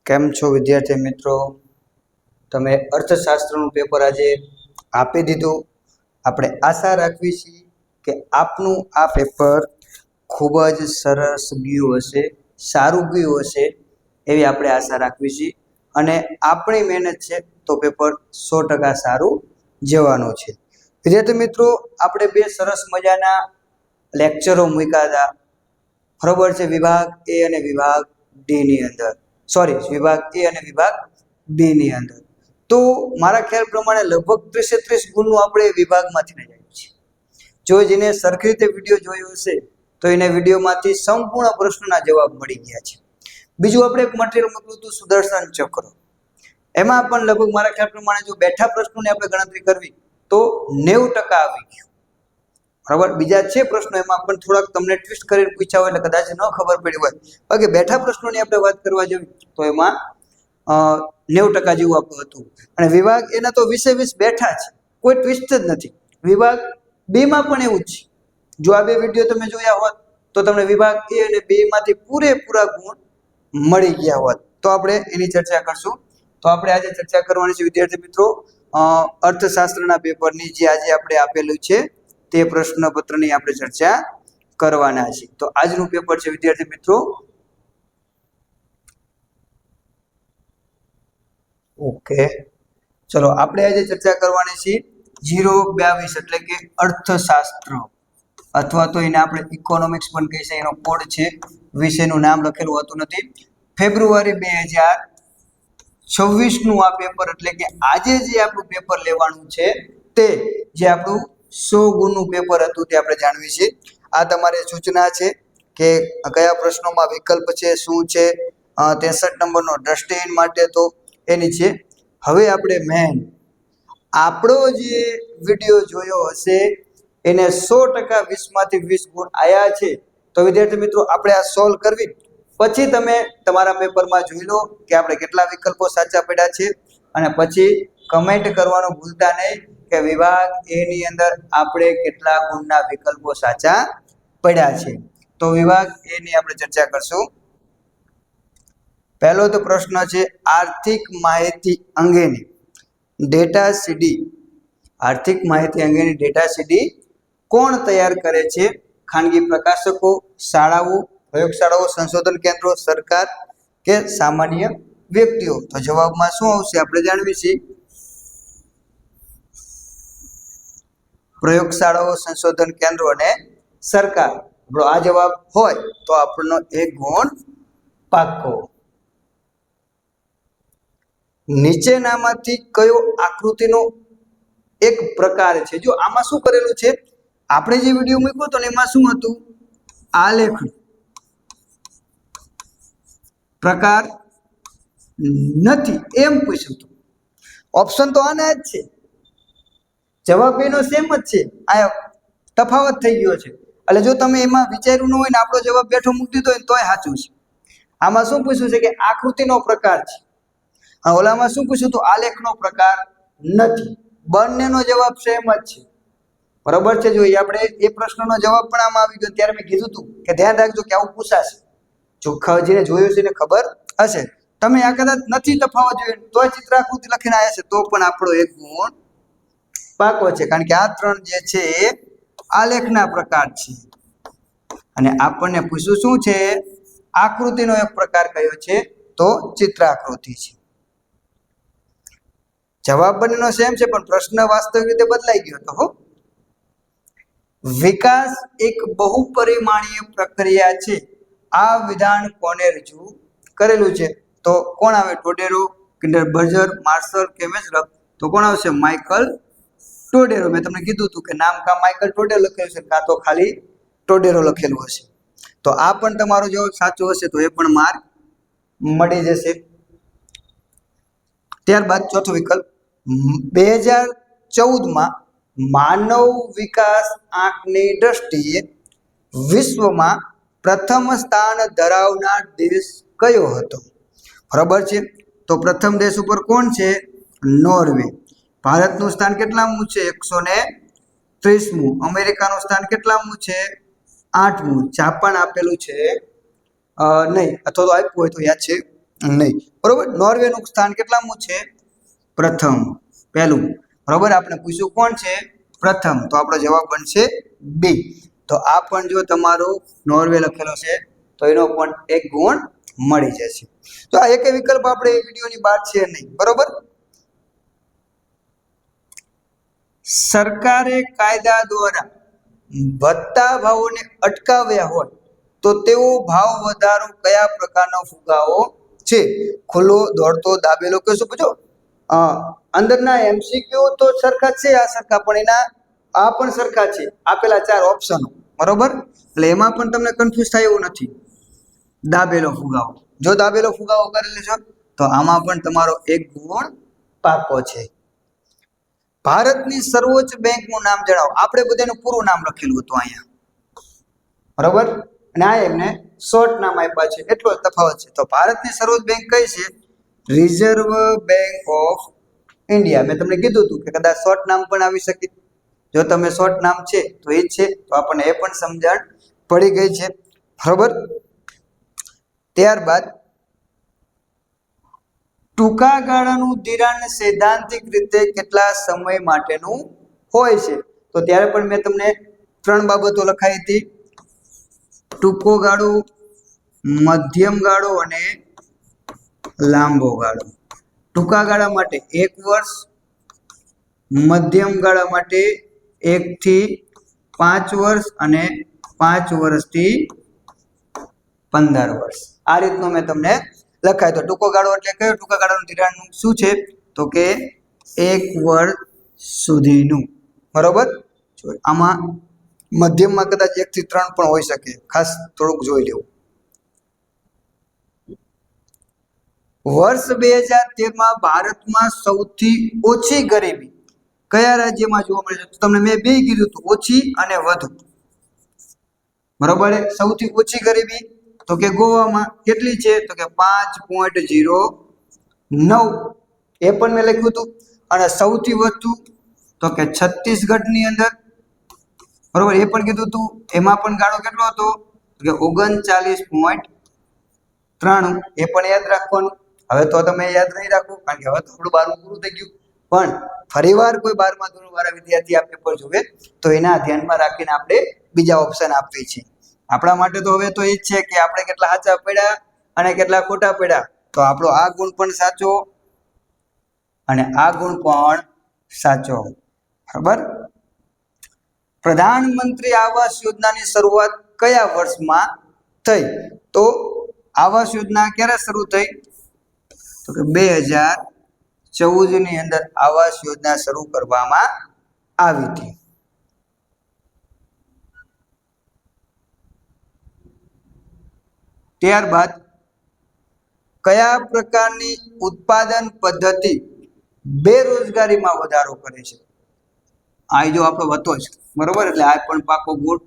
કેમ છો વિદ્યાર્થી મિત્રો? તમે અર્થશાસ્ત્રનું પેપર આજે આપી દીધું. આપણે આશા રાખવી છીએ કે આપનું આ પેપર ખૂબ જ સરસ ગયું હશે, સારું ગયું હશે એવી આપણે આશા રાખવી છીએ. અને આપણી મહેનત છે તો પેપર 100% સારું જવાનું છે. વિદ્યાર્થી મિત્રો, આપણે બે સરસ મજાના લેક્ચરો મૂક્યા હતા, બરોબર છે, વિભાગ એ અને વિભાગ ડી ની અંદર, વિભાગ એ અને વિભાગ બી ની અંદર. તો મારા ખ્યાલ પ્રમાણે લગભગ 30 ગુણનું આપણે વિભાગમાંથી આવ્યું છે. જો જેને સરખી રીતે વિડીયો જોયો હશે તો એને વિડીયોમાંથી સંપૂર્ણ પ્રશ્નોના જવાબ મળી ગયા છે. બીજું આપણે એક મટીરિયલ મૂક્યું હતું સુદર્શન ચક્ર. એમાં પણ લગભગ મારા ખ્યાલ પ્રમાણે જો બેઠા પ્રશ્નોની આપણે ગણતરી કરવી તો 90% આવી ગયું. બરાબર. બીજા છે પ્રશ્નો, એમાં પણ થોડાક તમને ટ્વિસ્ટ કરીને પૂછ્યા હોય એટલે કદાચ ન ખબર પડી હોય. બાકી બેઠા પ્રશ્નોની આપણે વાત કરવા જઈએ તો એમાં 90% જેવું આપણું હતું. અને વિભાગ એના તો 20 બેઠા છે, કોઈ ટ્વિસ્ટ જ નથી. વિભાગ બે માં પણ એવું જ છે. જો આ બે વિડીયો તમે જોયા હોત તો તમને વિભાગ એ અને બે માંથી પૂરેપૂરા ગુણ મળી ગયા હોત. તો આપણે એની ચર્ચા કરશું. તો આપણે આજે ચર્ચા કરવાની છે વિદ્યાર્થી મિત્રો અર્થશાસ્ત્રના પેપરની જે આજે આપણે આપેલું છે તે પ્રશ્નપત્રની આપણે ચર્ચા કરવાના છે. તો આજનું પેપર છે વિદ્યાર્થી મિત્રો ઓકે, ચલો આપણે આજે ચર્ચા કરવાની છે 022 એટલે કે અર્થશાસ્ત્ર, અથવા તો એને આપણે ઇકોનોમિક્સ પણ કહી છે. એનો કોડ છે, વિષયનું નામ લખેલું હોતું નથી. ફેબ્રુઆરી 2026 નું આ પેપર, એટલે કે આજે જે આપણું પેપર લેવાનું છે તે જે આપણું 100 ગુણનું પેપર હતું તે આપણે જાણવી છે. આ તમારી સૂચના છે કે કયા પ્રશ્નોમાં વિકલ્પ છે, શું છે. 63 નંબરનો દ્રષ્ટિહીન માટે તો એની છે. હવે આપણે મેન આપણો જે વિડીયો જોયો હશે એને 100% 20 માંથી 20 ગુણ આયા છે. તો વિદ્યાર્થી મિત્રો આપણે આ સોલ્વ કરવી પછી તમે તમારા પેપરમાં જોઈ લો કે આપણે કેટલા વિકલ્પો સાચા પડ્યા છે, અને પછી કમેન્ટ કરવાનું ભૂલતા નહીં કે વિભાગ એ ની અંદર આપણે કેટલા ગુણના વિકલ્પો સાચા પડ્યા છે. તો વિભાગ એ ની આપણે ચર્ચા કરશું. પહેલો તો પ્રશ્ન છે આર્થિક માહિતી અંગેની ડેટા સીડી. આર્થિક માહિતી અંગેની ડેટા સીડી કોણ તૈયાર કરે છે? ખાનગી પ્રકાશકો, શાળાઓ, પ્રયોગશાળાઓ, સંશોધન કેન્દ્રો, સરકાર કે સામાન્ય વ્યક્તિઓ? તો જવાબમાં શું આવશે આપણે જાણવી છે. પ્રયોગશાળાઓ, સંશોધન કેન્દ્રો અને સરકાર. આપણો આ જવાબ હોય તો આપણનો 1 ગુણ પાક્કો. નીચેનામાંથી કયો આકૃતિનો એક પ્રકાર છે? જો આમાં શું કરેલું છે, આપણે જે વિડીયો મૂક્યો હતો ને એમાં શું હતું, આલેખ પ્રકાર નથી એમ પૂછ્યું હતું. ઓપ્શન તો આના જ છે, જવાબ એનો સેમ જ છે, આ તફાવત થઈ ગયો છે. એટલે જો તમે એમાં વિચાર્યું ન હોય ને આપણો જવાબ બેઠો મૂકી દીધો હોય તોય સાચું છે. આમાં શું પૂછ્યું છે કે આકૃતિનો પ્રકાર છે, ઓલામાં શું પૂછ્યું હતું, આલેખનો પ્રકાર નથી. બંનેનો જવાબ સેમ જ છે, બરોબર છે. જો આપણે એ પ્રશ્નનો જવાબ પણ આમાં આવી ગયો ત્યારે મેં કીધું હતું કે ધ્યાન રાખજો કે આવું પૂછાશે. જો જેને જોયું છે એને ખબર હશે. તમે આ કદાચ નથી તફાવત જોયું તોય ચિત્રાકૃતિ લખીને આવ્યા છે તો પણ આપણો 1 ગુણ પાકો છે, કારણ કે આ 3 જે છે એ આલેખના પ્રકાર છે. અને આપણને પૂછ્યું શું છે, આકૃતિનો એક પ્રકાર કયો છે? તો ચિત્રાકૃતિ છે. જવાબ બંનેનો સેમ છે પણ પ્રશ્ન વાસ્તવિક રીતે બદલાઈ ગયો હતો. વિકાસ એક બહુપરિમાણીય પ્રક્રિયા છે. આ વિધાન કોને રજૂ કરેલું છે? તો કોણ આવે? ટોડેરો, કિન્ડરબર્જર, માર્શલ કે મેઝરબ? તો કોણ આવશે? માઇકલ ટોડેરો. મેં તમને કીધું હતું કે નામ કા માઇકલ ટોડેરો લખેલું છે કાં તો ખાલી ટોડેરો લખેલું હશે. તો આ પણ તમારો જવાબ સાચો હશે તો એ પણ માર્ક મળી જશે. ત્યારબાદ ચોથો વિકલ્પ, 2014માં માનવ વિકાસ આંકની દ્રષ્ટિએ વિશ્વમાં પ્રથમ સ્થાન ધરાવનાર દેશ કયો હતો? બરાબર છે. તો પ્રથમ દેશ ઉપર કોણ છે? નોર્વે. ભારતનું સ્થાન કેટલામું છે? 130મું. અમેરિકાનું સ્થાન કેટલામું છે? 8મું. જાપાન આપેલું છે નહીં, અથવા તો આપ્યું હોય તો યાદ છે નહીં. બરોબર, નોર્વેનું સ્થાન કેટલામું છે? પ્રથમ, પહેલું. બરોબર, આપણે પૂછ્યું કોણ છે પ્રથમ, તો આપણો જવાબ બનશે બી. તો આ પણ જો તમારો નોર્વે લખેલો છે તો એનો પણ 1 ગુણ મળી જશે. તો આ એક વિકલ્પ આપણે વિડીયોની બહાર છે નહીં. બરોબર, સરકારે કાયદા દ્વારા વધતા ભાવોને અટકાવ્યા હોય તો તેવો ભાવ વધારો કયા પ્રકારનો ફુગાવો છે? ખુલ્લો, દોડતો, દાબેલો કે શું? પૂછો અંદરના MCQ તો સરખા છે, આ સરખા, પણ એના આ પણ સરખા છે, આપેલા 4 ઓપ્શનો. બરોબર, એટલે એમાં પણ તમને કન્ફ્યુઝ થાય એવું નથી. દાબેલો ફુગાવો, જો દાબેલો ફુગાવો કરી લેશો તો આમાં પણ તમારો 1 ગુણ પાકો છે. ભારતની સર્વોચ્ચ બેંકનું નામ જણાવો. આપણે બધાનું પૂરું નામ લખેલું હતું અહીંયા. બરોબર, અને આ એમને શોર્ટ નામ આપ્યા છે, એટલો જ તફાવત છે. તો ભારતની સર્વોચ્ચ બેંક કઈ છે? Reserve bank of India. મેં તમને કીધું હતું કે કદાચ શોર્ટ નામ પણ આવી શકે. જો તમે શોર્ટ નામ છે તો એ જ છે, તો આપણને એ પણ સમજણ પડી ગઈ છે. બરોબર, ત્યારબાદ ટૂંકા ગાળાનું ધિરાણ સૈદ્ધાંતિક રીતે કેટલા સમય માટેનું હોય છે? તો ત્યારે પણ મેં તમને 3 બાબતો લખાઈ હતી: ટૂંકો ગાળો, મધ્યમ ગાળો અને લાંબો ગાળો. ટૂંકા ગાળા માટે 1 વર્ષ, મધ્યમ ગાળા માટે 1 થી 5 વર્ષ અને 5 વર્ષથી 15 વર્ષ. આ રીતનું મેં તમને લખાય. તો ટૂંકો ગાળો એટલે કયો? ટૂંકા ગાળાનું ધિરાણ શું છે? તો કે 1 વર્ષ સુધીનું. બરોબર, આમાં મધ્યમમાં કદાચ 1 થી 3 પણ હોઈ શકે, ખાસ થોડુંક જોઈ લેવું. વર્ષ 2013માં ભારતમાં સૌથી ઓછી ગરીબી કયા રાજ્યમાં જોવા મળે છે? તો તમને મેં બે કીધું હતું, ઓછી અને વધુ. બરોબર, સૌથી ઓછી ગરીબી તો કે ગોવામાં કેટલી છે? તો કે 5.09, એ પણ મેં લખ્યું હતું. અને સૌથી વધુ તો કે છત્તીસગઢની અંદર. બરોબર, એ પણ કીધું હતું. એમાં પણ ગાળો કેટલો હતો? તો કે 39.93. એ પણ યાદ રાખવાનું. હવે તો તમે યાદ નહીં રાખો, કારણ કે હવે તો આપણું 12મું પૂરું થઈ ગયું. પણ ફરીવાર કોઈ 12મા ધોરણ વાળા વિદ્યાર્થી આ પેપર જોવે તો એના ધ્યાનમાં રાખીને આપણે બીજા ઓપ્શન આપીએ છીએ. આપણા માટે તો હવે તો એ જ છે કે આપણે કેટલા સાચા પડ્યા અને કેટલા ખોટા પડ્યા. તો આપણો આ ગુણ પણ સાચો અને આ ગુણ પણ સાચો. બરાબર, પ્રધાનમંત્રી આવાસ યોજનાની શરૂઆત કયા વર્ષમાં થઈ? તો આવાસ યોજના ક્યારે શરૂ થઈ? તો કે 2014 ની અંદર આવાસ યોજના શરૂ કરવામાં આવી હતી. ત્યારબાદ કયા પ્રકારની ઉત્પાદન પદ્ધતિ બેરોજગારીમાં વધારો કરે છે? આ જો આપણો હતો જ. બરોબર, એટલે આ પણ પાકો ગુણ.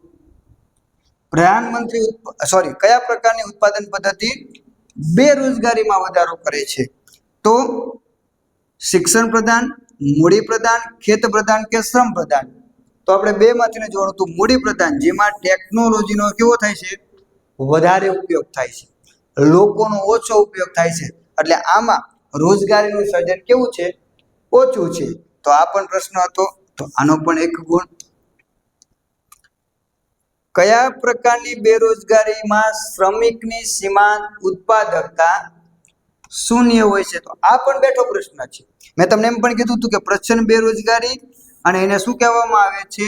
કયા પ્રકારની ઉત્પાદન પદ્ધતિ બેરોજગારીમાં વધારો કરે છે? તો શિક્ષણ પ્રદાન, મૂડી પ્રદાન, ખેત પ્રદાન કે શ્રમ પ્રદાન. તો આપણે બે માંથી જોવાનું હતું. મૂડી પ્રદાન, જેમાં ટેકનોલોજીનો કેવો થાય છે? વધારે ઉપયોગ થાય છે, લોકોનો ઓછો ઉપયોગ થાય છે. એટલે આમાં રોજગારીનું સર્જન કેવું છે? ઓછું છે. તો આ પણ પ્રશ્ન હતો, તો આનો પણ 1 ગુણ. કયા પ્રકારની બેરોજગારીમાં શ્રમિકની સીમાંત ઉત્પાદકતા શૂન્ય હોય છે? તો આ પણ બેઠો પ્રશ્ન છે. મેં તમને એમ પણ કીધું હતું કે પ્રચ્છન્ન બેરોજગારી અને એને શું કહેવામાં આવે છે?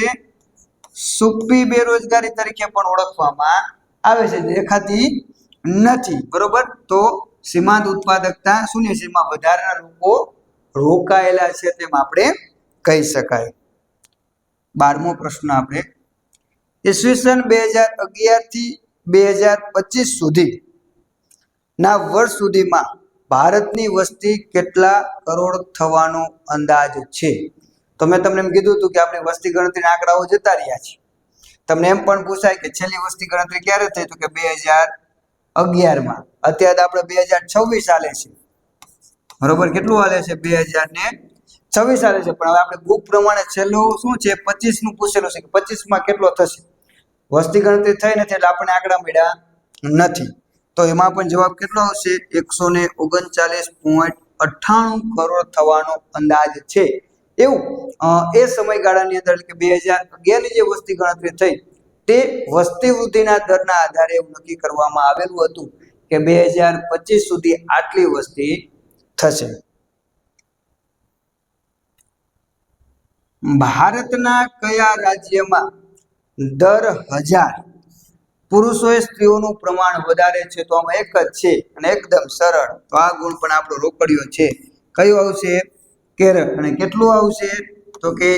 છુપી બેરોજગારી તરીકે પણ ઓળખવામાં આવે છે, દેખાતી નથી. બરોબર, તો સીમાંત ઉત્પાદકતા શૂન્ય છે, એમાં વધારાના લોકો રોકાયેલા છે તેમ આપણે કહી શકાય. 12મો પ્રશ્ન આપણે ઈસવીસન 2011 થી 2025 સુધી ના વર્ષ સુધીમાં ભારતની વસ્તી કેટલા કરોડ થવાનો અંદાજ છે? તો મેં તમને એમ કીધું હતું કે આપણી વસ્તી ગણતરીના આંકડાઓ જતા રહ્યા છે. તમને એમ પણ પૂછાય કે છેલ્લી વસ્તી ગણતરી ક્યારે થઈ? તો કે 2011માં. અત્યારે આપણે 2026 હાલે છે. બરોબર, કેટલું હાલે છે? 2026 હાલે છે. પણ હવે આપણે બુક પ્રમાણે છેલ્લું શું છે? 25 નું પૂછેલું છે કે 25માં કેટલો થશે? વસ્તી ગણતરી થઈ નથી એટલે આપણે આંકડા મળ્યા નથી. તો એમાં પણ જવાબ કેટલો આવશે? 139.98 કરોડ થવાનો અંદાજ છે. એવું એ સમયગાળાની અંદર એટલે કે 2011ની જે વસ્તી ગણતરી થઈ તે વસ્તી વૃદ્ધિના દરના આધારે એવું નક્કી કરવામાં આવેલું હતું કે 2025 સુધી આટલી વસ્તી થશે. ભારતના કયા રાજ્યમાં દર 1000 પુરુષોએ સ્ત્રીઓનું પ્રમાણ વધારે છે? તો આમાં એક જ છે અને એકદમ સરળ. તો આ ગુણ પણ આપણો રોકડિયો છે. કયું આવશે? કેરળ. અને કેટલું આવશે? તો કે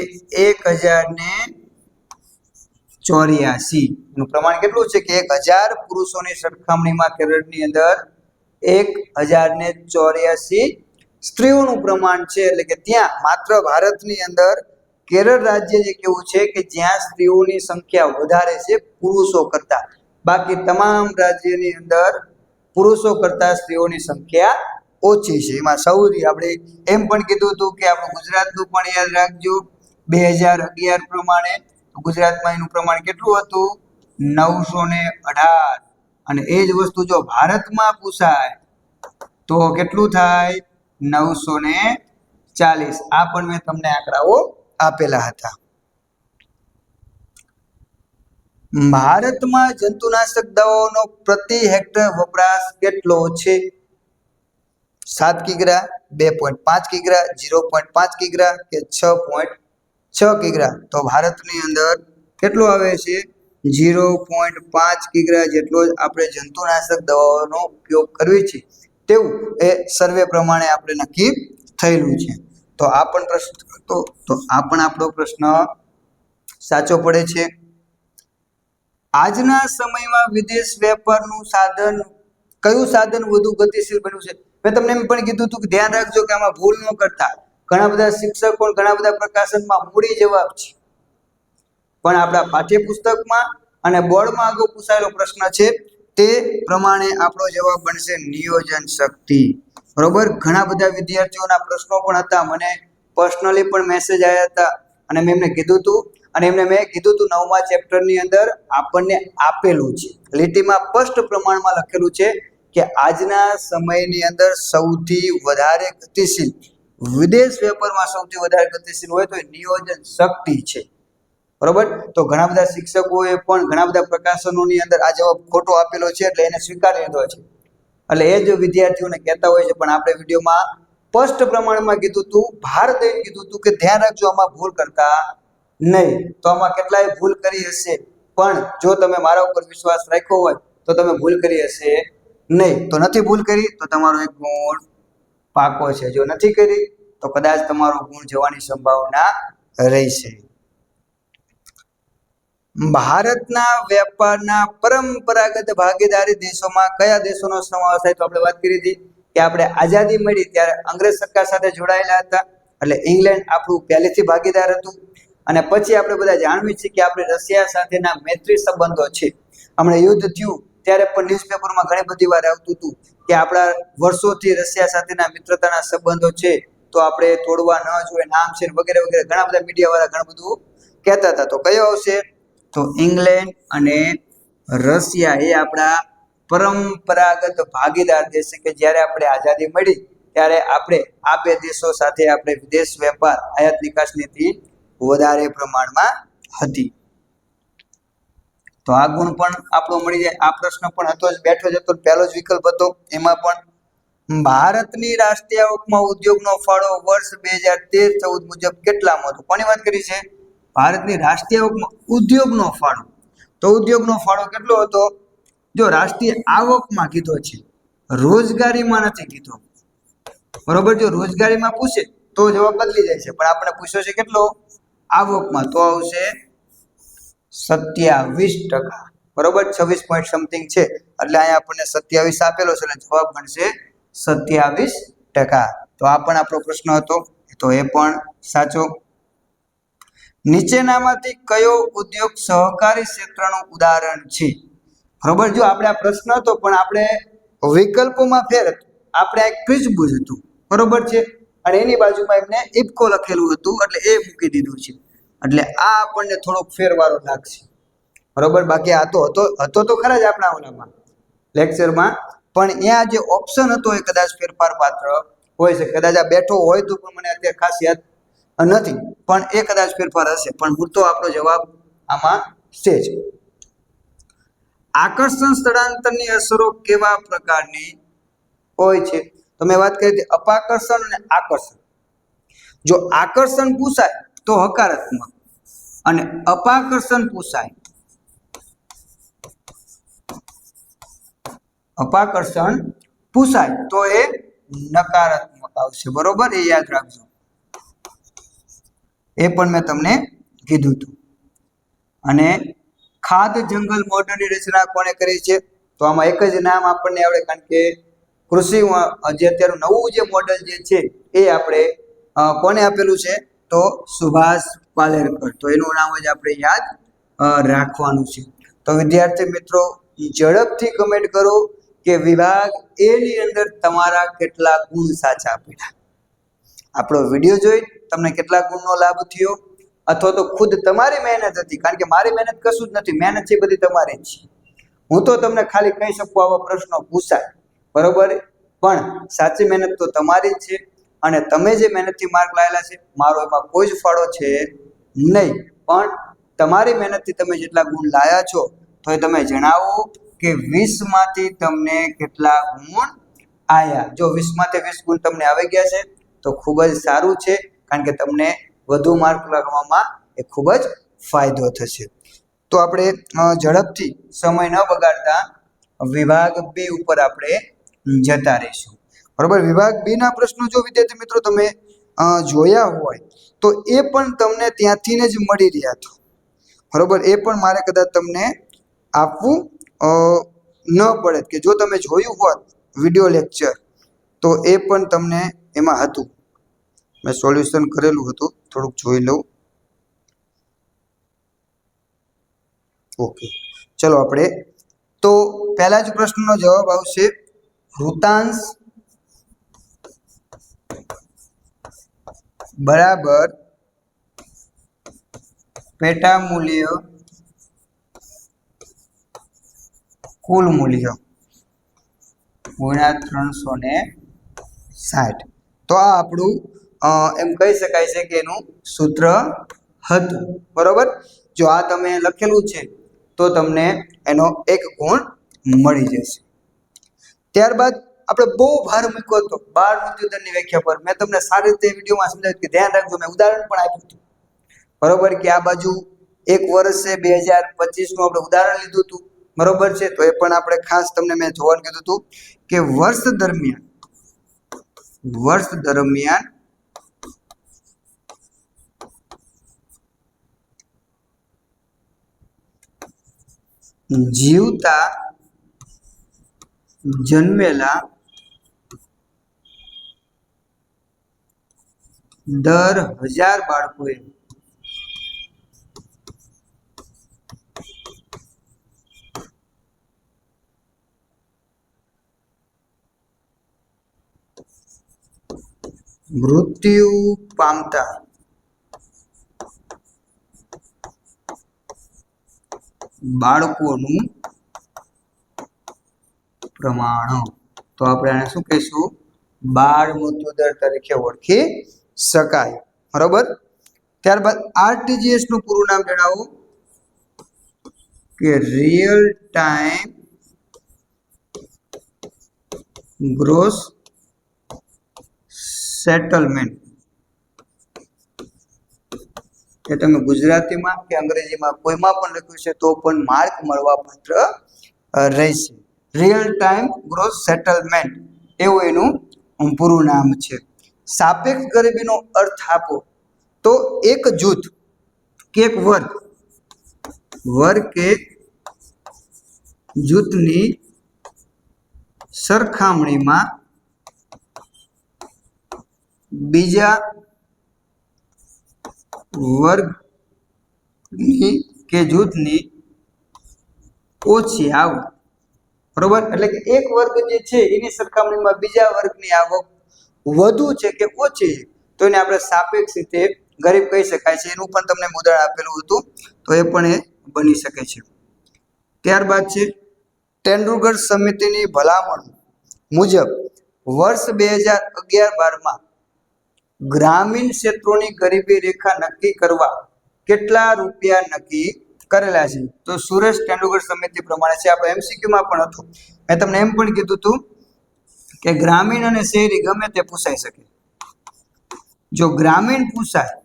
1084. એનું પ્રમાણ કેટલું છે કે 1000 પુરુષોની સરખામણીમાં કેરળની અંદર 1084 સ્ત્રીઓનું પ્રમાણ છે. એટલે કે ત્યાં માત્ર ભારતની અંદર કેરળ રાજ્ય જે કેવું છે કે જ્યાં સ્ત્રીઓની સંખ્યા વધારે છે પુરુષો કરતા. બાકી તમામ રાજ્યની અંદર પુરુષો કરતા સ્ત્રીઓની સંખ્યા ઓછી છે. એમાં સૌથી આપણે એમ પણ કીધું હતું કે આપણું ગુજરાતનું પણ યાદ રાખજો. 2011 પ્રમાણે ગુજરાતમાં એનું પ્રમાણ કેટલું હતું? 918. અને એ જ વસ્તુ જો ભારતમાં પૂછાય તો કેટલું થાય? 940. આ પણ મેં તમને આંકડાઓ આપેલા હતા. ભારતમાં જંતુનાશક દવાઓનો પ્રતિ હેક્ટર વપરાશ કેટલો છે? 7 કિગ્રા, 2.5 કિગ્રા, 0.5 કિગ્રા કે 6.6 કિગ્રા? તો ભારતની અંદર કેટલો આવે છે? 0.5 કિગ્રા જેટલો જ આપણે જંતુનાશક દવાઓનો ઉપયોગ કરવી છે તેવું એ સર્વે પ્રમાણે આપણે નક્કી થયેલું છે. તો આ પણ પ્રશ્ન તો આ પણ આપણો પ્રશ્ન સાચો પડે છે. આજના સમયમાં વિદેશ વેપારનું સાધન કયું સાધન વધુ ગતિશીલ બન્યું છે? મેં તમને એમ પણ કીધું હતું કે ધ્યાન રાખજો કે આમાં ભૂલ ન કરતા. ઘણા બધા શિક્ષકો ઘણા બધા પ્રકાશનમાં મૂડી જવાબ છે, પણ આપણા પાઠ્યપુસ્તકમાં અને બોર્ડમાં આગળ પૂછાયેલો પ્રશ્ન છે તે પ્રમાણે આપણો જવાબ બનશે નિયોજન શક્તિ. બરોબર. ઘણા બધા વિદ્યાર્થીઓના પ્રશ્નો પણ હતા. મને પર્સનલી પણ મેસેજ આવ્યા હતા અને મેં એમને કીધું હતું અને એમને મેં કીધું હતું 9મા ચેપ્ટરની અંદર આપણને આપેલું છે લીટીમાં સ્પષ્ટ પ્રમાણમાં લખેલું છે કે આજના સમયની અંદર સૌથી વધારે ગતિશીલ વિદેશ વેપારમાં સૌથી વધારે ગતિશીલ હોય તો એ નિયોજન શક્તિ છે. બરોબર. તો ઘણા બધા શિક્ષકોએ પણ ઘણા બધા પ્રકાશનોની અંદર આ જવાબ ખોટો આપેલો છે એટલે એને સ્વીકારી લીધો છે. એટલે એ જ વિદ્યાર્થીઓને કહેતા હોય છે, પણ આપણે વિડીયોમાં સ્પષ્ટ પ્રમાણમાં કીધું હતું, ભાર દઈને કીધું હતું કે ધ્યાન રાખજો આમાં ભૂલ કરતા નહીં. તો આમાં કેટલાય ભૂલ કરી હશે, પણ જો તમે મારા ઉપર વિશ્વાસ રાખ્યો હોય તો તમે ભૂલ કરી હશે નહીં. તો નથી ભૂલ કરી તો તમારો એક ગુણ પાકો છે. જો નથી કરી તો કદાચ તમારો ગુણ જવાની સંભાવના રહેશે. ભારતના વેપારના પરંપરાગત ભાગીદારી દેશોમાં કયા દેશોનો સમાવેશ થાય? તો આપણે વાત કરી હતી કે આપણે આઝાદી મળી ત્યારે અંગ્રેજ સરકાર સાથે જોડાયેલા હતા, એટલે ઇંગ્લેન્ડ આપણું પહેલેથી ભાગીદાર હતું. અને પછી આપણે બધા જાણવી છે કે આપણે રશિયા સાથેના મૈત્રી સંબંધો છે. હમણાં યુદ્ધ થયું ત્યારે પણ ન્યૂઝપેપરમાં ઘણી બધી વાર આવતું હતું કે આપણા વર્ષોથી રશિયા સાથેના મિત્રતાના સંબંધો છે તો આપણે તોડવા ન જોઈએ, નામ છે વગેરે વગેરે ઘણા બધા મીડિયાવાળા ઘણું બધું કહેતા હતા. તો કયો આવશે? તો ઇંગ્લેન્ડ અને રશિયા એ આપણા પરંપરાગત ભાગીદાર દેશ છે કે જ્યારે આપણે આઝાદી મળી ત્યારે આપણે આ બે દેશો સાથે આપણે વિદેશ વેપાર આયાત નિકાસ નીતિ વધારે પ્રમાણમાં હતી. તો આ ગુણ પણ આપણો મળી જાય. આ પ્રશ્ન પણ હતો જ, બેઠો જ હતો, પહેલો જ વિકલ્પ હતો. એમાં પણ ભારતની રાષ્ટ્રીય આવકમાં ઉદ્યોગનો ફાળો વર્ષ 2013-14 મુજબ કેટલામાં હતો? કોની વાત કરી છે? ભારતની રાષ્ટ્રીય આવકમાં ઉદ્યોગનો ફાળો. તો ઉદ્યોગનો ફાળો કેટલો હતો? જો રાષ્ટ્રીય આવકમાં કીધો છે, રોજગારીમાં નથી કીધો. બરોબર. જો રોજગારીમાં પૂછે તો જવાબ બદલી જાય છે, પણ આપણે પૂછ્યો છે કેટલો? આવકમાં. તો આવશે 27%. બરોબર. 26 પોઈન્ટ સમથિંગ છે એટલે અહીંયા આપણને 27 આપેલો છે એટલે જવાબ બનશે 27%. તો આ પણ આપણો પ્રશ્ન હતો, તો એ પણ સાચો. નીચેનામાંથી કયો ઉદ્યોગ સહકારી ક્ષેત્રનું ઉદાહરણ છે? બરોબર. જો આપણે આ પ્રશ્ન હતો પણ આપણે વિકલ્પોમાં ફેર હતું. આપણે એક ફ્રીજબુજ હતું. બરોબર છે. અને એની બાજુમાં એમને ઇફકો લખેલું હતું એટલે એ મૂકી દીધું છે. એટલે આ આપણને થોડોક ફેરવારો લાગશે. બરોબર. બાકી આ તો હતો તો ખરા જ આપણા ઓલામાં. લેક્ચરમાં, પણ ત્યાં જે ઓપ્શન હતો એ કદાચ ફેરફાર પાત્ર હોય છે. કદાચ આ બેઠો હોય તો પણ મને અત્યારે ખાસ યાદ નથી, પણ એ કદાચ ફેરફાર હશે, પણ હું તો આપણો જવાબ આમાં છે જ. આકર્ષણ સ્થળાંતરની અસરો કેવા પ્રકારની હોય છે? તો મેં વાત કરી હતી અપાકર્ષણ અને આકર્ષણ. જો આકર્ષણ પૂછાય તો હકારાત્મક અને અપાકર્ષણ પૂછાય તો એ નકારાત્મક આવશે. બરોબર, એ યાદ રાખજો. એ પણ મેં તમને કીધું હતું. અને ખાદ જંગલ મોડલની રચના કોણે કરી છે? તો આમાં એક જ નામ આપણને આવડે, કારણ કે કૃષિ જે અત્યારનું નવું જે મોડલ જે છે એ આપણે કોને આપેલું છે? તો સુભાષ પાલેકર. તો એનું નામ જ આપણે યાદ રાખવાનું છે. તો વિદ્યાર્થી મિત્રો ઝડપથી કમેન્ટ કરો કે વિભાગ એ ની અંદર તમારા કેટલા ગુણ સાચા પડ્યા. આપણો વિડીયો જોઈ તમને કેટલા ગુણનો લાભ થયો, અથવા તો ખુદ તમારી મહેનત હતી, કારણ કે મારી મહેનત કશું જ નથી, મહેનત છે બધી તમારી જ છે. હું તો તમને ખાલી કહી શકું આવા પ્રશ્નો પૂછાય, બરોબર, પણ સાચી મહેનત તો તમારી જ છે. અને તમે જે મહેનતથી માર્ક લાવેલા છે, મારો એમાં કોઈ જ ફાળો છે નહીં, પણ તમારી મહેનતથી તમે જેટલા ગુણ લાયા છો તો એ તમે જણાવો કે 20 માંથી તમને કેટલા ગુણ આયા. જો 20 માંથી 20 ગુણ તમને આવી ગયા છે તો ખૂબ જ સારું છે, કારણ કે તમને વધુ માર્ક લાવવામાં એ ખૂબ જ ફાયદો થશે. તો આપણે ઝડપથી સમય ન બગાડતા વિભાગ 2 ઉપર આપણે જતા રહીશું. બરોબર, વિભાગ 2 ના પ્રશ્નો જો વિદ્યાર્થી મિત્રો તમે જોયા હોય તો એ પણ તમને ત્યાંથી જ મળી રહ્યા હતા. બરોબર, એ પણ મારે કદાચ તમને આપવું ન પડે, કે જો તમે જોયું હોત વિડીયો લેક્ચર તો એ પણ તમને એમાં હતું. મેં સોલ્યુશન કરેલું હતું, થોડુંક જોઈ લઉં. ઓકે, ચલો આપણે તો પહેલા જ પ્રશ્નનો જવાબ આવશે વૃતાંશ બરાબર પેટા મૂલ્ય કુલ મૂલ્ય ગુણ્યા 360. તો આ આપણું એમ કહી શકાય છે કે એનું સૂત્ર હતું. બરોબર, જો આ તમે લખેલું છે તો તમને એનો 1 ગુણ મળી જશે. ત્યારબાદ આપણે બહુ ભાર મૂક્યો હતો બાળ મૃત્યુદરની વ્યાખ્યા પર. મેં તમને સારી રીતે વિડીયોમાં સમજાવ્યું કે ધ્યાન રાખજો. મેં ઉદાહરણ પણ આપ્યું હતું, બરોબર, કે આ બાજુ 1 વર્ષ છે 2025 નું આપણે ઉદાહરણ લીધું હતું, બરોબર છે. તો એ પણ આપણે ખાસ તમને મેં જોવાનું કીધું હતું કે વર્ષ દરમિયાન જીવતા જન્મેલા દર 1000 બાળકોએ મૃત્યુ પામતા બાળકોનું પ્રમાણ. તો આપણે આને શું કહીશું? બાળ મૃત્યુ દર તરીકે ઓળખી શકાય. બરોબર, ત્યારબાદ આરટીજીએસ નું પૂરું નામ જણાવો કે રિયલ ટાઈમ ગ્રોસ સેટલમેન્ટ. કે તમે ગુજરાતીમાં કે અંગ્રેજીમાં કોઈમાં પણ લખ્યું છે તો પણ માર્ક મળવા પાત્ર રહેશે. રિયલ ટાઈમ ગ્રોસ સેટલમેન્ટ એવું એનું પૂરું નામ છે. સાપેક્ષ ગરીબીનો અર્થ આપો તો એક જૂથ કે એક વર્ગ કે જૂથની સરખામણીમાં બીજા વર્ગની કે જૂથની ઓછી આવક. બરોબર, એટલે કે એક વર્ગ જે છે એની સરખામણીમાં બીજા વર્ગની આવક વધુ છે કે ઓછી છે તો એને આપણે સાપેક્ષ રીતે ગરીબ કહી શકાય છે. એનું પણ તમને ઉદાહરણ આપેલું હતું, તો એ પણ એ બની શકે છે. ત્યારબાદ છે તેંડુલકર સમિતિની ભલામણ મુજબ વર્ષ 2011-12માં ગ્રામીણ ક્ષેત્રોની ગરીબી રેખા નક્કી કરવા કેટલા રૂપિયા નક્કી કરેલા છે? તો સુરેશ તેંડુલકર સમિતિ પ્રમાણે છે. આપણે એમસીક્યુમાં પણ હતું. મેં તમને એમ પણ કીધું હતું કે ગ્રામીણ અને શહેરી ગમે તે પૂછાઈ શકે. જો ગ્રામીણ પૂછાય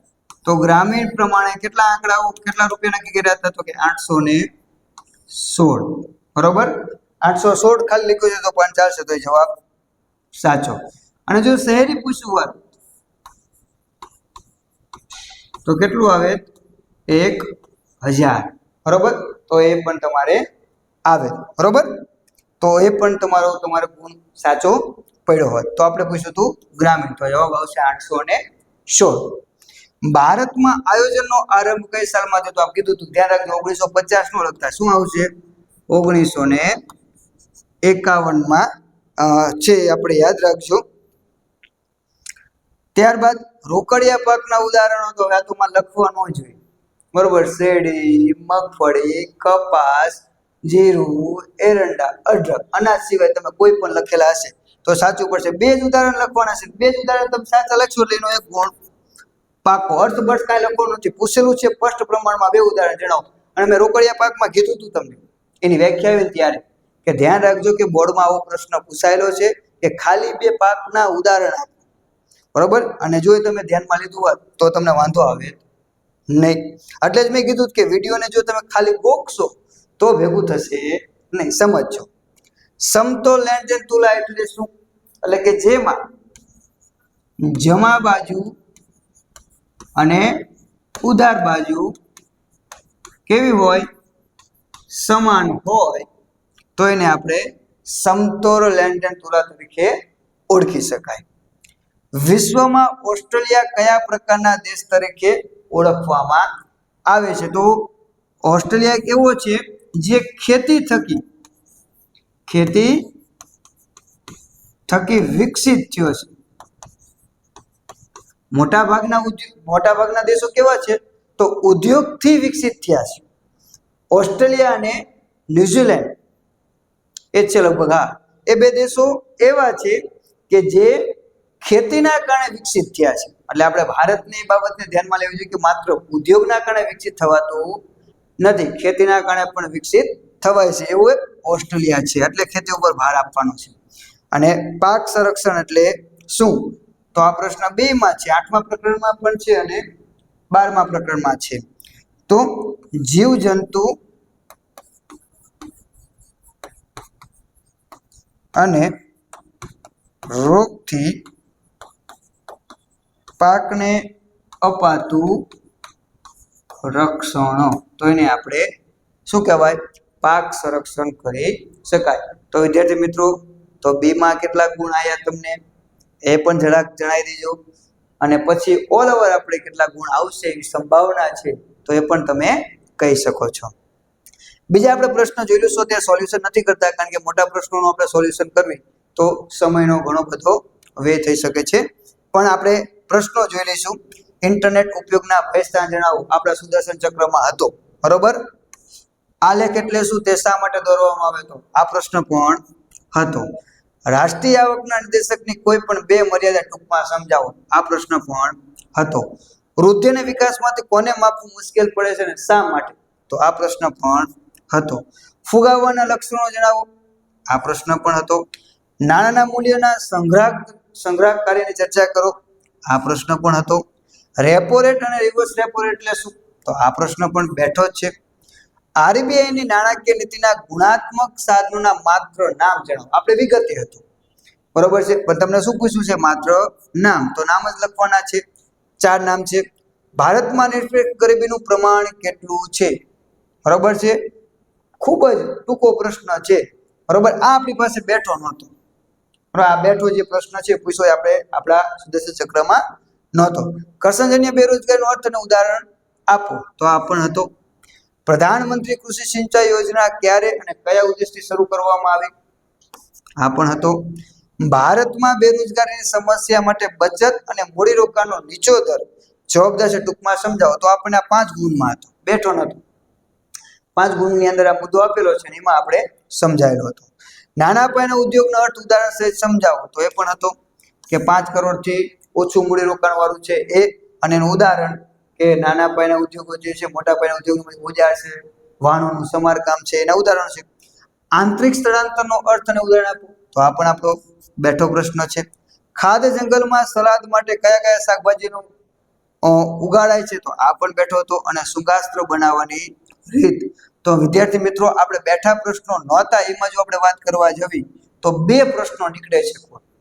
તો ગ્રામીણ પ્રમાણે કેટલા આંકડાઓ કેટલા રૂપિયા નક્કી કર્યા હતા? તો કે 816. બરોબર, 816 ખાલી લખ્યું છે તો પણ ચાલશે, તો જવાબ સાચો. અને જો શહેરી પૂછવું હોય તો કેટલું આવે? 1000. બરોબર, તો એ પણ તમારે આવે. બરોબર, તો એ પણ તમારો ગુણ સાચો પડ્યો હોય તો આપણે પૂછ્યું હતું ગ્રામીણ, તો જવાબ આવશે 816. ભારતમાં આયોજનનો આરંભ કઈ સાલમાં થયો? તો આપ કીધું હતું, ધ્યાન રાખજો 1950 નો લખતા. શું આવશે? 1951માં છે, આપણે યાદ રાખજો. ત્યારબાદ રોકડિયા પાકના ઉદાહરણો તો વાતોમાં લખવા ન જોઈએ. બરોબર, શેરડી, મગફળી, કપાસ, જીરું, એરંડા, અડરક, અનાજ સિવાય તમે કોઈ પણ લખેલા હશે તો સાચું પડશે. 2 જ ઉદાહરણ લખવાના છે. 2 જ ઉદાહરણ તમે સાચા લખશો એટલે એનો 1 ગુણ પાકો. અર્થ બર્થ કાંઈ લખવાનું નથી. પૂછેલું છે સ્પષ્ટ પ્રમાણમાં 2 ઉદાહરણ જણાવો. અને મેં રોકડિયા પાકમાં કીધું હતું તમને એની વ્યાખ્યા આવી ત્યારે કે ધ્યાન રાખજો કે બોર્ડમાં આવો પ્રશ્ન પૂછાયેલો છે કે ખાલી 2 પાકના ઉદાહરણ આપો. બરોબર, અને જો તમે ધ્યાનમાં લીધું હોત તો તમને વાંધો આવે નહીં. એટલે જ મેં કીધું કે વિડીયોને જો તમે ખાલી ગોખશો તો ભેગું થશે નહીં. સમજજો. સમતોલ લેણદેણ તુલા એટલે શું? એટલે કે જેમાં જમા બાજુ અને ઉધાર બાજુ કેવી હોય? સમાન હોય તો એને આપણે સમતોલ લેણદેણ તુલા તરીકે ઓળખી શકાય. વિશ્વમાં ઓસ્ટ્રેલિયા કયા પ્રકારના દેશ તરીકે ઓળખવામાં આવે છે? તો ઓસ્ટ્રેલિયા એક એવો છે જે ખેતી થકી વિકસિત થયો છે. મોટાભાગના દેશો કેવા છે? તો ઉદ્યોગથી વિકસિત થયા છે. ઓસ્ટ્રેલિયા અને ન્યુઝીલેન્ડ એ છે લગભગ, હા, એ 2 દેશો એવા છે કે જે ખેતીના કારણે વિકસિત થયા છે. એટલે આપણે ભારતની બાબતને ધ્યાનમાં લેવી જોઈએ કે માત્ર ઉદ્યોગના કારણે વિકસિત થવાતું નથી, ખેતીના કારણે પણ વિકસિત થવાય છે. એવું એક ઓસ્ટ્રેલિયા છે. એટલે ખેતી ઉપર ભાર આપવાનો છે. અને પાક સંરક્ષણ એટલે શું? તો આ પ્રશ્ન 2માં છે, 8મા પ્રકરણમાં પણ છે અને 12મા પ્રકરણમાં છે. તો જીવજંતુ અને રોગથી પાકને અપાતું રક્ષણ, તો એને આપણે શું કહેવાય? પાક સંરક્ષણ કરી શકાય. તો વિદ્યાર્થી મિત્રો, તો 2માં કેટલા ગુણ આવ્યા તમને એ પણ જરાક જણાવી દેજો. અને પછી ઓલ ઓવર આપણે કેટલા ગુણ આવશે એવી સંભાવના છે તો એ પણ તમે કહી શકો છો. બીજા આપણે પ્રશ્ન જોઈ લઈશું. ત્યાં સોલ્યુશન નથી કરતા કારણ કે મોટા પ્રશ્નોનું આપણે સોલ્યુશન કરવી તો સમયનો ઘણો બધો વ્યય થઈ શકે છે. પણ આપણે પ્રશ્નો જોઈ લઈશું. ઇન્ટરનેટ ઉપયોગના અભ્યાસના જણાવો આપણા સુદર્શન ચક્રમાં હતો. બરોબર, આલેખ એટલે શું? તે શા માટે દોરવામાં આવે તો આ પ્રશ્ન પણ હતો. રાષ્ટ્રીય આવકના નિર્દેશકની કોઈ પણ 2 મર્યાદા ટૂંકમાં સમજાવો. આ પ્રશ્ન પણ હતો. વૃદ્ધિ અને વિકાસમાંથી કોને માપવું મુશ્કેલ પડે છે અને શા માટે? તો આ પ્રશ્ન પણ હતો. ફુગાવાના લક્ષણો જણાવો. આ પ્રશ્ન પણ હતો. નાણાંના મૂલ્યના સંગ્રહ કાર્યની ચર્ચા કરો. આ પ્રશ્ન પણ હતો. રેપો રેટ અને રિવર્સ રેપો રેટ એટલે શું? તો આ પ્રશ્ન પણ બેઠો જ છે. આરબીઆઈની નાણાકીય નીતિના ગુણાત્મક સાધનોના માત્ર નામ જણાવો. આપણે વિગતે હતું. બરોબર છે, પણ તમને શું પૂછ્યું છે? માત્ર નામ. તો નામ જ લખવાના છે. 4 નામ છે. ભારતમાં નિરપેક્ષ ગરીબીનું પ્રમાણ કેટલું છે? બરોબર છે, ખૂબ જ ટૂંકો પ્રશ્ન છે. બરોબર, આ આપણી પાસે બેઠો નહોતો. આ બેઠો જે પ્રશ્ન છે પૂછ્યો આપણે આપણા સુદર્શન ચક્રમાં નહોતો. કર્ષણજન્ય બેરોજગારીનો અર્થ અને ઉદાહરણ આપો. તો આ પણ હતો. પ્રધાનમંત્રી કૃષિ સિંચાઈ યોજના ક્યારે અને કયા ઉદ્દેશથી શરૂ કરવામાં આવી? આ પણ હતો. ભારતમાં બેરોજગારીની સમસ્યા માટે બચત અને મૂડીરોકાણનો નીચો દર જવાબદાર છે ટૂંકમાં સમજાવો. તો આપણને 5 ગુણમાં હતો, બેઠો નહોતો. 5 ગુણની અંદર આ મુદ્દો આપેલો છે અને એમાં આપણે સમજાયેલો હતો. નાના પાયાના ઉદ્યોગનો અર્થ ઉદાહરણ સહિત સમજાવો, તો એ પણ હતો કે 5 કરોડથી ઓછું મૂડીરોકાણ વાળું છે એ, અને એનું ઉદાહરણ કે નાના પાયાના ઉદ્યોગો જે છે, મોટા પાયાના ઉદ્યોગોમાં ઓજાર છે, વાહનોનું સમારકામ છે, એના ઉદાહરણ છે. આંતરિક સ્થળાંતરનો અર્થ અને ઉદાહરણ આપો, તો આ પણ આપણો બેઠો પ્રશ્ન છે. ખાદ જંગલમાં સલાદ માટે કયા કયા શાકભાજીનું ઉગાડાય છે, તો આ પણ બેઠો હતો. અને સુગાસ્ત્ર બનાવવાની રીત, તો વિદ્યાર્થી મિત્રો આપણે બેઠા પ્રશ્નો નહોતા એમાં જો આપણે વાત કરવા જવી તો 2 પ્રશ્નો નીકળે છે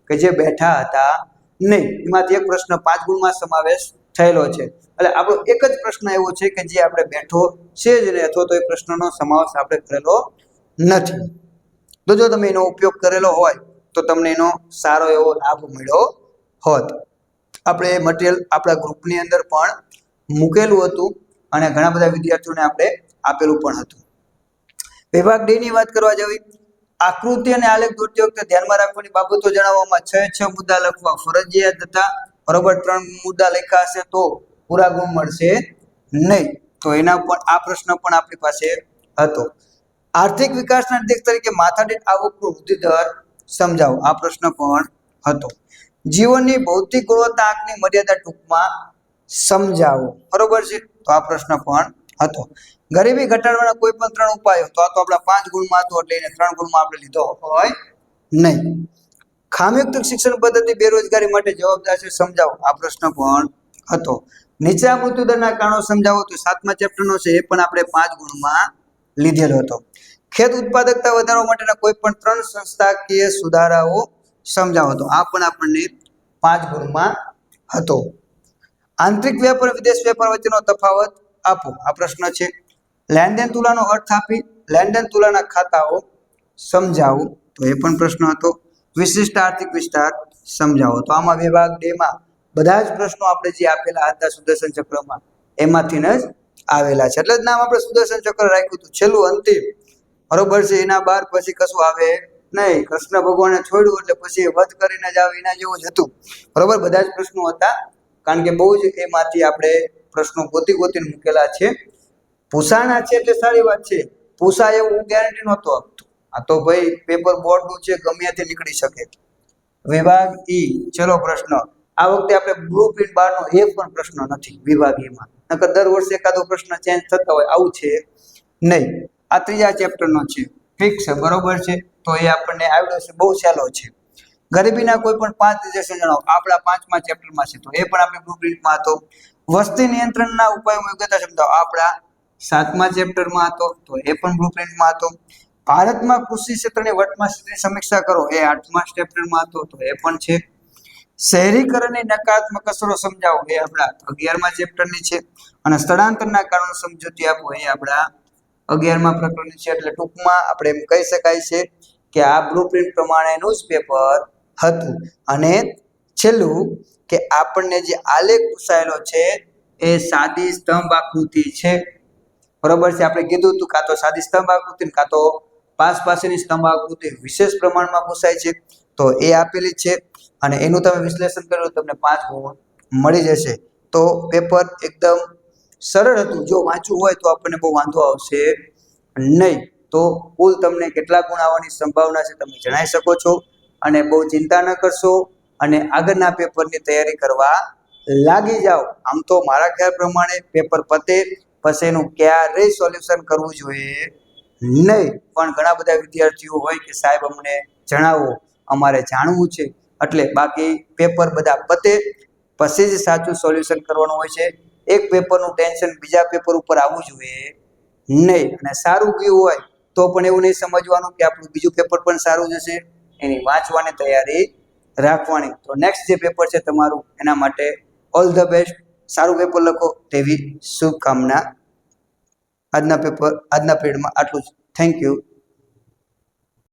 કે જે બેઠા હતા નહીં, એમાંથી એક પ્રશ્ન 5 ગુણમાં સમાવેશ થયેલો છે. એટલે આપણો એક જ પ્રશ્ન એવો છે કે જે આપણે બેઠો છે જ નહીં, અથવા તો એ પ્રશ્નનો સમાવેશ આપણે કરેલો નથી. તો જો તમે એનો ઉપયોગ કરેલો હોય તો તમને એનો સારો એવો લાભ મળ્યો હોત. આપણે મટીરિયલ આપણા ગ્રુપની અંદર પણ મૂકેલું હતું અને ઘણા બધા વિદ્યાર્થીઓને આપણે આપેલું પણ હતું. વિભાગ ડી ની વાત કરવા જવી, આકૃતિ અને આલેખ દોરતી વખતે ધ્યાનમાં રાખવાની બાબતો જણાવવામાં 6 મુદ્દા લખવા ફરજિયાત હતા. બરોબર, 3 મુદ્દા લખ્યા હશે તો પૂરા ગુણ મળશે નહીં. તો એના પણ આ પ્રશ્ન પણ આપણી પાસે હતો. આર્થિક વિકાસના નિર્દેશ તરીકે માથાદીઠ આવકનો વૃદ્ધિ દર સમજાવો, આ પ્રશ્ન પણ હતો. જીવનની ભૌતિક ગુણવત્તા આંકની મર્યાદા ટૂંકમાં સમજાવો, બરોબર છે, તો આ પ્રશ્ન પણ હતો. ગરીબી ઘટાડવાના કોઈ પણ 3 ઉપાયો, તો આ તો આપણા 5 ગુણમાં હતો એટલે એને 3 ગુણમાં આપણે લીધો હોય નહીં. ખામીયુક્ત શિક્ષણ પદ્ધતિ બેરોજગારી માટે જવાબદાર છે, સમજાવો, આ પ્રશ્ન પણ હતો. નીચા મૃત્યુદરના કારણો સમજાવો, તો 7મા ચેપ્ટરનો છે, એ પણ આપણે 5 ગુણમાં લીધેલો હતો. ખેત ઉત્પાદકતા વધારવા માટેના કોઈ પણ 3 સંસ્થાકીય સુધારાઓ સમજાવો, તો આ પણ આપણને 5 ગુણમાં હતો. આંતરિક વેપાર અને વિદેશ વેપાર વચ્ચેનો તફાવત આપો, આ પ્રશ્ન છે. લેણદેણ તુલાનો અર્થ આપી લેણદેણ તુલાના ખાતાઓ સમજાવો, તો એ પણ પ્રશ્ન હતો. વિશિષ્ટ આર્થિક વિસ્તાર સમજાવો, તો આમાં વિભાગ 2 માં બધા જ પ્રશ્નો આપણે જે આપેલા હતા સુદર્શન ચક્રમાં એમાંથી જ આવેલા છે. એટલે જ નામ આપણે સુદર્શન ચક્ર રાખ્યું હતું, છેલ્લું અંતિમ, બરોબર છે. એના બાર પછી કશું આવે નહીં. કૃષ્ણ ભગવાને છોડ્યું એટલે પછી વધ કરીને જ આવે, એના જેવું જ હતું, બરોબર. બધા જ પ્રશ્નો હતા, કારણ કે બહુ જ એમાંથી આપણે પ્રશ્નો ગોતીને મૂકેલા છે. પૂછાણા છે એટલે સારી વાત છે. પૂછાય એવું હું ગેરંટી નહોતો આપતો. આ તો ભાઈ પેપર બોર્ડનું છે, ગમે ત્યાંથી નીકળી શકે. વિભાગ ઈ, ચલો પ્રશ્ન. આ વખતે આપણે બ્લુપ્રિન્ટ 12 નો એક પણ પ્રશ્ન નથી વિભાગ ઈ માં, નકર દર વર્ષે એકાદો પ્રશ્ન ચેન્જ થતા હોય, આવું છે નહીં. આ 3જા ચેપ્ટરનો છે, ફિક્સ છે, બરોબર છે. તો એ આપણને આવડે છે, બહુ સહેલો છે. ગરીબીના કોઈ પણ 5 નિદર્શન જણાવો, આપણા 5મા ચેપ્ટરમાં છે, તો એ પણ આપણે બ્લુપ્રિન્ટમાં હતો. વસ્તી નિયંત્રણના ઉપાયોમાં યોગ્યતા સમજાવો, આપણા 7મા ચેપ્ટરમાં હતો, તો એ પણ બ્લુપ્રિન્ટમાં હતો. ભારતમાં કૃષિ ક્ષેત્રની વર્તમાન સ્થિતિની સમીક્ષા કરો, એ 8મા ચેપ્ટરમાં હતો, તો એ પણ છે. શહેરીકરણની નકારાત્મક અસરો સમજાવો, એ આપણા 11મા ચેપ્ટરની છે. અને સ્થળાંતરના કારણો સમજૂતી આપો, એ આપણા 11મા પ્રકરણની છે. એટલે ટૂંકમાં આપણે એમ કહી શકાય છે કે આ બ્લુપ્રિન્ટ પ્રમાણેનું જ પેપર હતું. અને છેલ્લું કે આપણને જે આલેખ પૂછાયેલો છે એ સાદી સ્તંભ આકૃતિ છે, બરોબર છે. આપણે કીધું હતું કાં તો સાદી સ્તંભ આકૃતિ કાં તો પાસની સ્તંભ આકૃતિ વિશેષ પ્રમાણમાં પૂછાય છે, તો એ આપેલી છે. અને એનું તમે વિશ્લેષણ કરો તમને 5 ગુણ મળી જશે. તો પેપર એકદમ સરળ હતું, જો વાંચવું હોય તો આપણને બહુ વાંધો આવશે નહીં. તો કુલ તમને કેટલા ગુણ આવવાની સંભાવના છે તમે જણાવી શકો છો. અને બહુ ચિંતા ન કરશો અને આગળના પેપરની તૈયારી કરવા લાગી જાઓ. આમ તો મારા ખ્યાલ પ્રમાણે પેપર પતે પછી એનું ક્યારેય સોલ્યુશન કરવું જોઈએ નહીં, પણ ઘણા બધા વિદ્યાર્થીઓ હોય કે સાહેબ અમને જણાવો, અમારે જાણવું છે. એટલે બાકી પેપર બધા પતે પછી જ સાચું સોલ્યુશન કરવાનું હોય છે. એક પેપરનું ટેન્શન બીજા પેપર ઉપર આવવું જોઈએ નહીં. અને સારું ગયું હોય તો પણ એવું નહીં સમજવાનું કે આપણું બીજું પેપર પણ સારું જશે, એની વાંચવાની તૈયારી રાખવાની. તો નેક્સ્ટ જે પેપર છે તમારું, એના માટે ઓલ ધ બેસ્ટ, સારું પેપર લખો તેવી શુભકામના. આજના પીરિયડમાં આટલું જ. Thank you.